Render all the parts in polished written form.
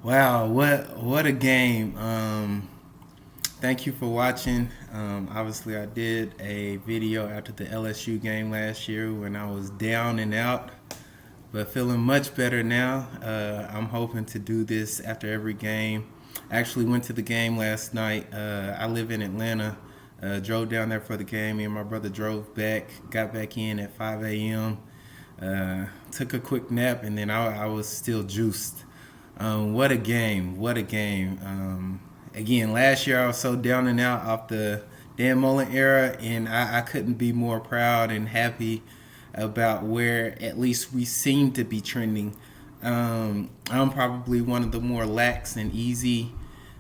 Wow, what a game. Thank you for watching. Obviously, I did a video after the LSU game last year when I was down and out, but feeling much better now. I'm hoping to do this after every game. I actually went to the game last night. I live in Atlanta. Drove down there for the game. Me and my brother drove back, got back in at 5 a.m. Took a quick nap, and then I was still juiced. What a game! What a game! Again, last year I was so down and out off the Dan Mullen era, and I couldn't be more proud and happy about where at least we seem to be trending. I'm probably one of the more lax and easy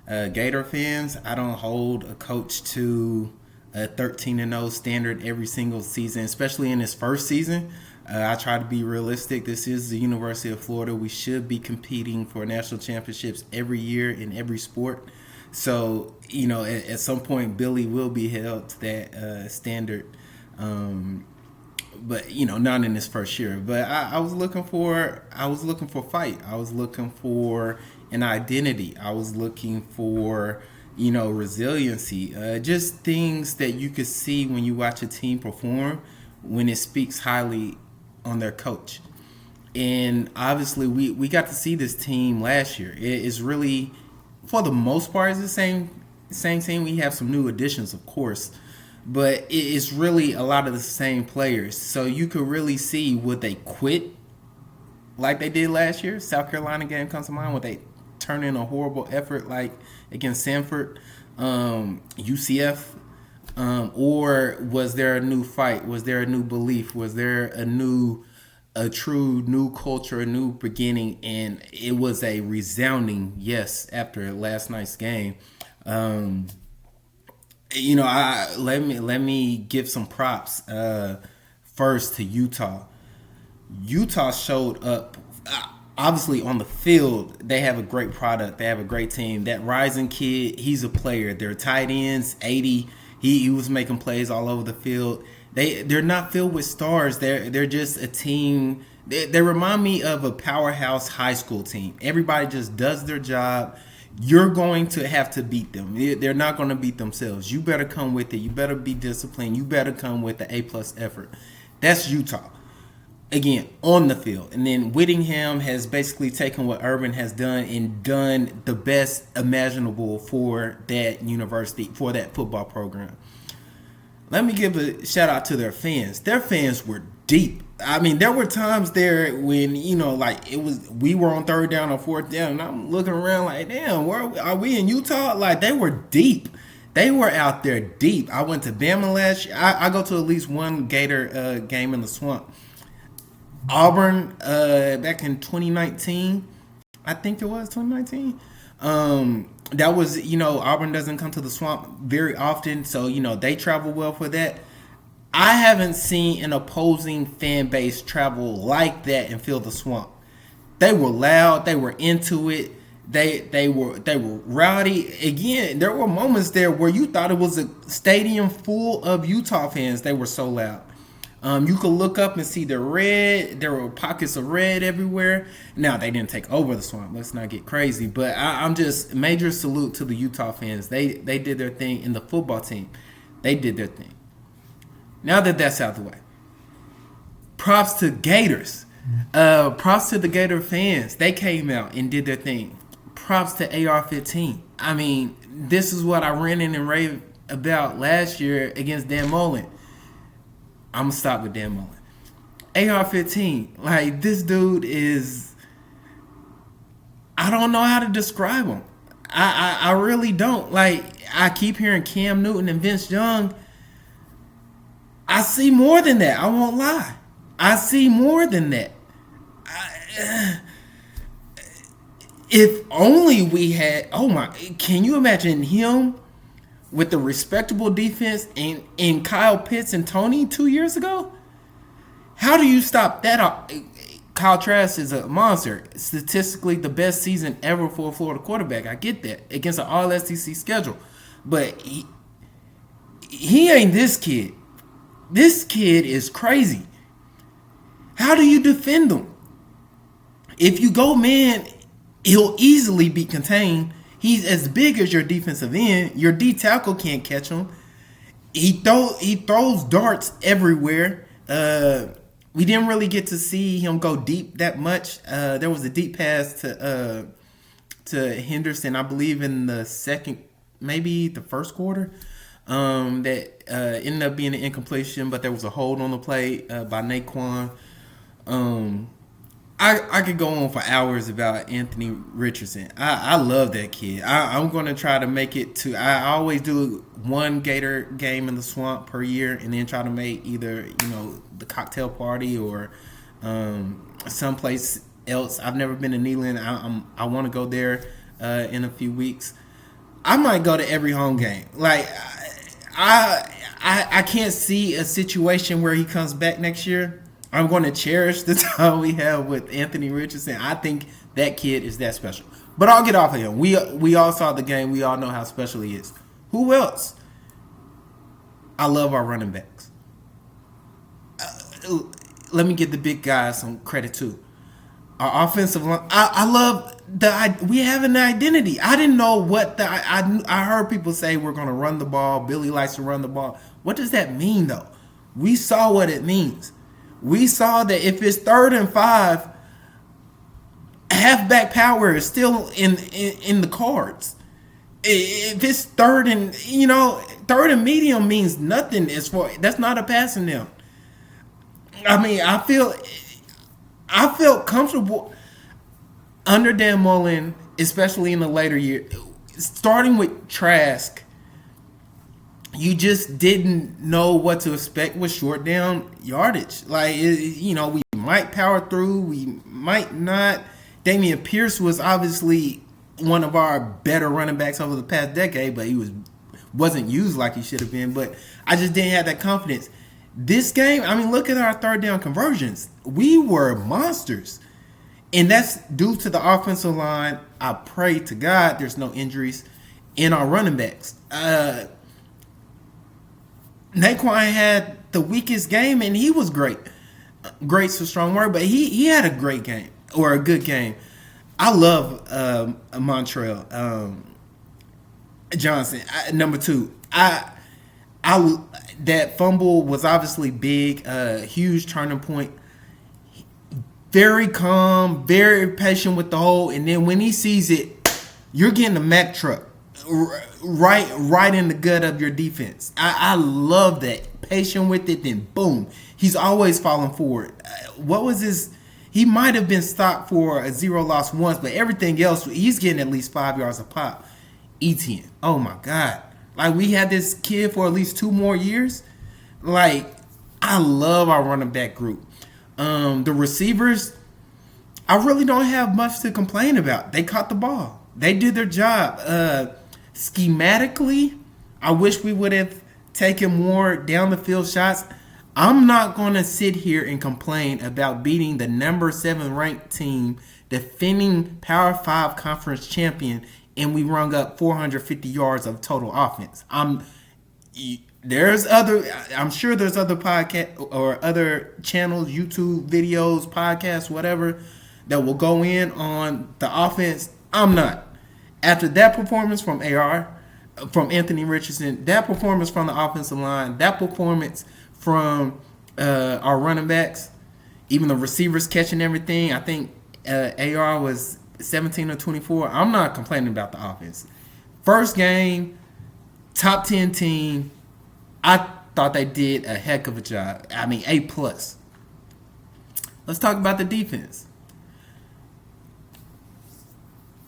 Gator fans. I don't hold a coach to a 13-0 standard every single season, especially in his first season. I try to be realistic. This is the University of Florida. We should be competing for national championships every year in every sport. So, at some point, Billy will be held to that standard. But not in his first year. But I was looking for fight. I was looking for an identity. I was looking for resiliency. Just things that you could see when you watch a team perform when it speaks highly on their coach. And obviously, we got to see this team last year. It is really, for the most part, it's the same team. We have some new additions, of course, but it's really a lot of the same players. So you could really see, would they quit like they did last year? South Carolina game comes to mind. Would they turn in a horrible effort like against Sanford, UCF? Or was there a new fight? Was there a new belief? Was there a true new culture, a new beginning? And it was a resounding yes after last night's game. Let me give some props first to Utah. Utah showed up. Obviously, on the field, they have a great product. They have a great team. That rising kid, he's a player. Their tight ends, 80. He was making plays all over the field. They're not filled with stars. They're just a team. They remind me of a powerhouse high school team. Everybody just does their job. You're going to have to beat them. They're not going to beat themselves. You better come with it. You better be disciplined. You better come with the A+ effort. That's Utah. Again, on the field. And then Whittingham has basically taken what Urban has done and done the best imaginable for that university, for that football program. Let me give a shout out to their fans. Their fans were deep. I mean, there were times there when, we were on third down or fourth down, and I'm looking around like, damn, where are we in Utah? Like, they were deep. They were out there deep. I went to Bama last year. I go to at least one Gator game in the swamp. Auburn back in 2019, I think it was 2019. That was, Auburn doesn't come to the swamp very often, so they travel well for that. I haven't seen an opposing fan base travel like that and fill the swamp. They were loud, they were into it, they were rowdy. Again, there were moments there where you thought it was a stadium full of Utah fans. They were so loud. You could look up and see the red. There were pockets of red everywhere. Now, they didn't take over the swamp. Let's not get crazy. But I'm just major salute to the Utah fans. They did their thing in the football team. They did their thing. Now that that's out of the way, props to Gators. Props to the Gator fans. They came out and did their thing. Props to AR-15. I mean, this is what I ran in and raved about last year against Dan Mullen. I'm going to stop with Dan Mullen. AR-15, like, this dude is, I don't know how to describe him. I really don't. Like, I keep hearing Cam Newton and Vince Young. I see more than that. I won't lie. I see more than that. If only we had, can you imagine him with the respectable defense in Kyle Pitts and Tony 2 years ago? How do you stop that? Kyle Trask is a monster. Statistically, the best season ever for a Florida quarterback. I get that. Against an all-SEC schedule. But he ain't this kid. This kid is crazy. How do you defend him? If you go man, he'll easily be contained. He's as big as your defensive end. Your D tackle can't catch him. He throws darts everywhere. We didn't really get to see him go deep that much. There was a deep pass to Henderson, I believe, in the second, maybe the first quarter. That ended up being an incompletion, but there was a hold on the play by Naquan. I could go on for hours about Anthony Richardson. I love that kid. I'm going to try to make it to. I always do one Gator game in the swamp per year, and then try to make either the cocktail party or someplace else. I've never been to Neyland. I want to go there in a few weeks. I might go to every home game. Like I can't see a situation where he comes back next year. I'm going to cherish the time we have with Anthony Richardson. I think that kid is that special. But I'll get off of him. We all saw the game. We all know how special he is. Who else? I love our running backs. Let me give the big guys some credit too. Our offensive line. I love we have an identity. I didn't know what I heard people say we're going to run the ball. Billy likes to run the ball. What does that mean though? We saw what it means. We saw that if it's 3rd and 5, halfback power is still in the cards. If it's third and medium means nothing as far. That's not a passing down. I mean, I felt comfortable under Dan Mullen, especially in the later year, starting with Trask. You just didn't know what to expect with short down yardage. Like, we might power through, we might not. Damian Pierce was obviously one of our better running backs over the past decade, but he wasn't used like he should have been. But I just didn't have that confidence. This game, I mean, look at our 3rd down conversions. We were monsters. And that's due to the offensive line. I pray to God there's no injuries in our running backs. Naquan had the weakest game, and he was great. Great's a strong word, but he had a great game, or a good game. I love Montrell Johnson, number 2. That fumble was obviously big, huge turning point. Very calm, very patient with the hole, and then when he sees it, you're getting a Mack truck. Right in the gut of your defense. I love that. Patient with it, then boom. He's always falling forward. What was his? He might have been stopped for a 0 loss once, but everything else, he's getting at least 5 yards a pop. Etienne. Oh my God. Like, we had this kid for at least 2 more years. Like, I love our running back group. The receivers, I really don't have much to complain about. They caught the ball. They did their job. Schematically, I wish we would have taken more down the field shots. I'm not going to sit here and complain about beating the number 7 ranked team, defending Power 5 conference champion, and we rung up 450 yards of total offense. I'm sure there's other podcast or other channels, YouTube videos, podcasts, whatever, that will go in on the offense. I'm not. After that performance from from Anthony Richardson, that performance from the offensive line, that performance from our running backs, even the receivers catching everything, I think AR was 17 or 24. I'm not complaining about the offense. First game, top 10 team. I thought they did a heck of a job. I mean, A+. Let's talk about the defense.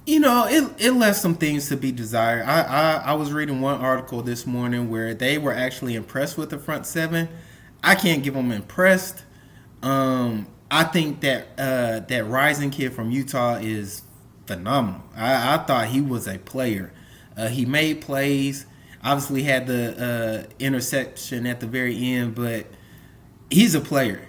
It left some things to be desired. I was reading one article this morning where they were actually impressed with the front 7. I can't give them impressed. I think that rising kid from Utah is phenomenal. I thought he was a player. He made plays. Obviously had the interception at the very end, but he's a player.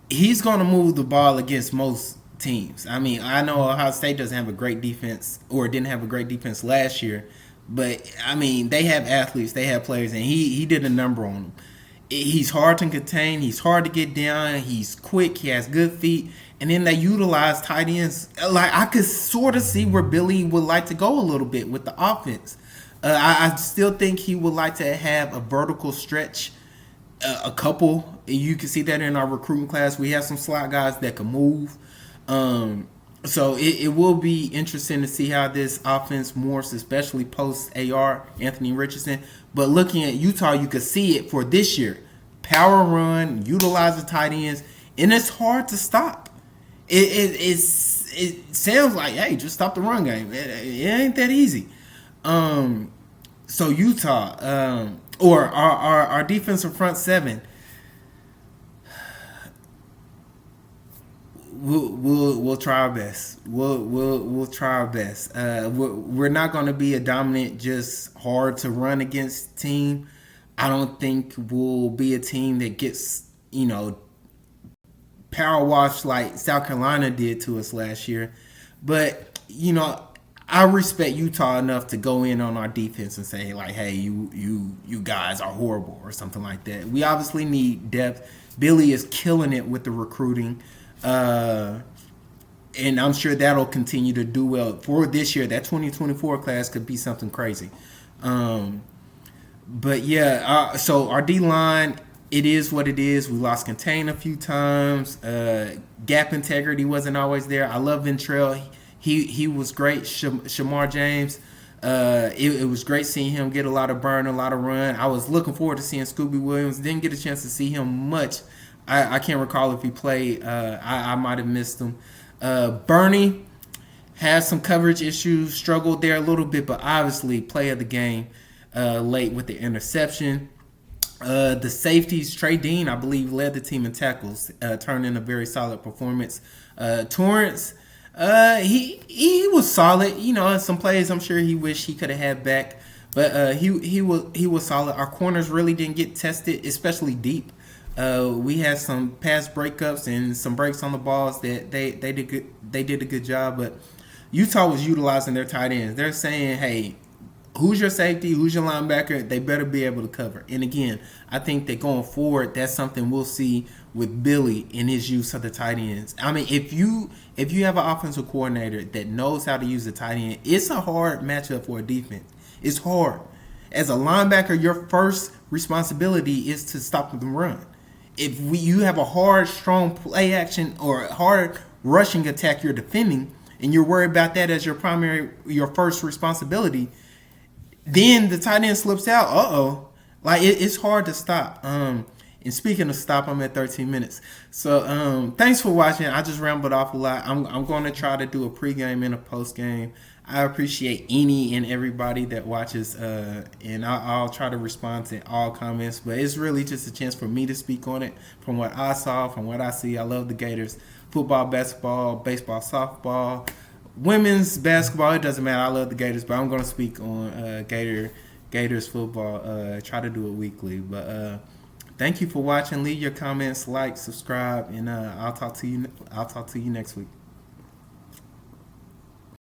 He's going to move the ball against most teams. I mean, I know Ohio State doesn't have a great defense, or didn't have a great defense last year, but I mean, they have athletes, they have players, and he did a number on them. He's hard to contain, he's hard to get down, he's quick, he has good feet, and then they utilize tight ends. Like I could sort of see where Billy would like to go a little bit with the offense. I still think he would like to have a vertical stretch, a couple. You can see that in our recruiting class. We have some slot guys that can move. So it will be interesting to see how this offense morphs, especially post AR Anthony Richardson. But looking at Utah, you could see it for this year: power run, utilize the tight ends, and it's hard to stop. It sounds like, hey, just stop the run game. It ain't that easy. So Utah, or our defensive front seven, we'll try our best. We'll try our best. We're not going to be a dominant, just hard to run against team. I don't think we'll be a team that gets power wash like South Carolina did to us last year. But I respect Utah enough to go in on our defense and say, like, hey, you guys are horrible or something like that. We obviously need depth. Billy is killing it with the recruiting. And I'm sure that'll continue to do well for this year. That 2024 class could be something crazy. But yeah, so our D line, it is what it is. We lost contain a few times. Gap integrity wasn't always there. I love Ventrell. He was great. Shamar James. It was great seeing him get a lot of burn, a lot of run. I was looking forward to seeing Scooby Williams. Didn't get a chance to see him much. I can't recall if he played. I might have missed him. Bernie had some coverage issues, struggled there a little bit, but obviously play of the game late with the interception. The safeties, Trey Dean, I believe, led the team in tackles, turned in a very solid performance. Torrance, he was solid. Some plays I'm sure he wished he could have had back, but he was solid. Our corners really didn't get tested, especially deep. We had some pass breakups and some breaks on the balls that they did good. They did a good job, but Utah was utilizing their tight ends. They're saying, hey, who's your safety? Who's your linebacker? They better be able to cover. And again, I think that going forward, that's something we'll see with Billy in his use of the tight ends. I mean, if you have an offensive coordinator that knows how to use the tight end, it's a hard matchup for a defense. It's hard. As a linebacker, your first responsibility is to stop the run. If you have a hard, strong play action or a hard rushing attack you're defending, and you're worried about that as your first responsibility, then the tight end slips out. Like it's hard to stop. And speaking of stop, I'm at 13 minutes. So thanks for watching. I just rambled off a lot. I'm going to try to do a pregame and a postgame. I appreciate any and everybody that watches, and I'll try to respond to all comments. But it's really just a chance for me to speak on it from what I saw, from what I see. I love the Gators. Football, basketball, baseball, softball, women's basketball. It doesn't matter. I love the Gators, but I'm going to speak on Gators football. Try to do it weekly. But thank you for watching. Leave your comments, like, subscribe, and I'll talk to you next week.